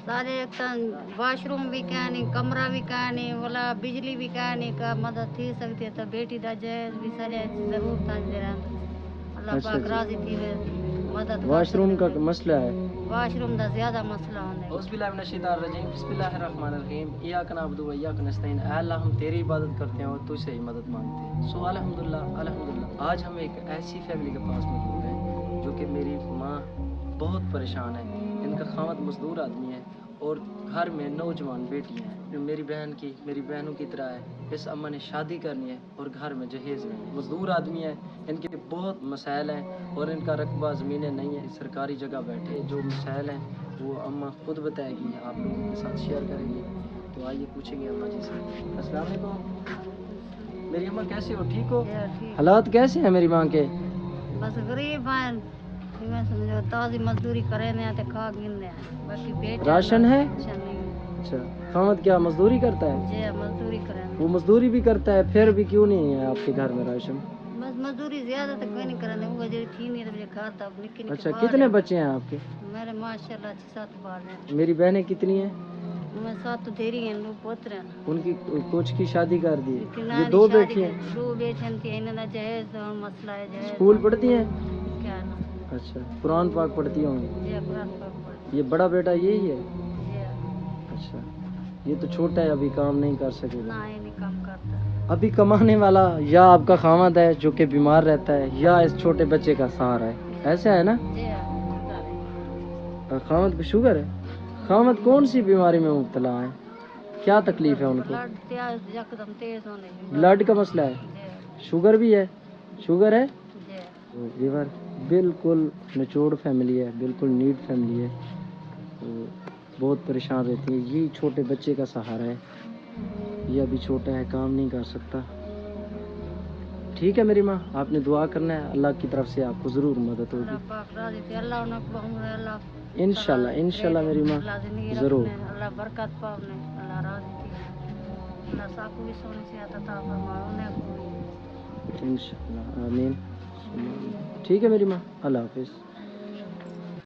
सारे एक वाशरूम भी कहनी, कमरा भी कहनी, वाला बिजली भी कहनी का मदद थी सकती है तो बेटी दा जहेज भी सारे जरूर था दे रहा अल्लाह अच्छा पाक जी। राजी थी मदद कर वाशरूम का सकते। मसला है। वाशरूम दा ज्यादा मसला होने औज़ुबिल्लाहिमिनश्शैतानिर्रजीम, बिस्मिल्लाहिर्रहमानिर्रहीम, इय्याका नअबुदु व इय्याका नस्तईन। ऐ अल्लाह, हम तेरी इबादत करते हैं और तुझसे ही मदद मांगते हैं। सो अल्हम्दुलिल्लाह अल्हम्दुलिल्लाह। आज हम एक ऐसी फैमिली के पास मौजूद हैं जो कि मेरी माँ बहुत परेशान है। इनका खामद मजदूर आदमी है और घर में नौजवान बेटी हैं जो मेरी बहनों की तरह है। इस अम्मा ने शादी करनी है और घर में जहेज में मजदूर आदमी है। इनके बहुत मसाइल हैं और इनका रकबा ज़मीनें नहीं है, सरकारी जगह बैठे। जो मसाइल हैं वो अम्मा खुद बताएगी, आप लोगों के साथ शेयर करेंगी। तो आइए पूछेंगे अम्मा जी से। अस्सलाम वालेकुम। मेरी अम्मा कैसे हो, ठीक हो? हालात कैसे हैं मेरी माँ के? बस गरीब हैं, मैं समझो ताजी मजदूरी करे ने ते खा गिनने बाकी बेटे राशन है? राशन नहीं है। अच्छा, खामद क्या मजदूरी करता है? जी मजदूरी करे। वो मजदूरी भी करता है, फिर भी क्यों नहीं है आपके घर में राशन? बस मजदूरी ज्यादा तो कोई नहीं करने, वो जो थी नहीं तो खाता अब निक्के निक्के अच्छा, बाल कितने हैं। बच्चे हैं आपके? मेरे माशाल्लाह 6-7 बाल हैं। मेरी बहनें कितनी हैं? मैं 7 धेरी हैं, 2 पोतरे हैं। उनकी कुछ की शादी कर दी? लेकिन ये ना 2 शादी बेटी हैं? 2 बेटियां थी, इन्होंने जहेज और मसला है जहेज। स्कूल पढ़ती हैं? क्या ना अच्छा, कुरान पाक पढ़ती होंगी? जी कुरान पाक पढ़ती ये बड़ा बेटा यही है? जी। अच्छा, ये तो छोटा है, अभी काम नहीं कर सकेगा। ना ये नहीं काम करता। अभी कमाने वाला या आपका खामद है जो कि बीमार रहता है, या इस छोटे बच्चे का सहारा है, ऐसा है ना? जी खामद को शुगर है? खामद कौन सी बीमारी में मुब्तला है, क्या तकलीफ है उनको? ब्लड यकदम तेज होने की। ब्लड का मसला है? जी शुगर भी है? शुगर है? जी। लीवर? बिल्कुल निचोड़ फैमिली है, बिल्कुल नीट फैमिली है। तो बहुत परेशान रहती है। यही छोटे बच्चे का सहारा है, ये अभी छोटा है, काम नहीं कर सकता। ठीक है मेरी माँ, आपने दुआ करना है, अल्लाह की तरफ से आपको ज़रूर मदद होगी इंशाल्लाह। इंशाल्लाह मेरी माँ, ज़रूर। अल्लाह बरकत पावने, अल्लाह राज़ी थी, अल्लाह साकू भी सोने से आता था फरमाने को इंशाल्लाह, आमीन। ठीक है मेरी माँ, अल्लाह हाफिज़।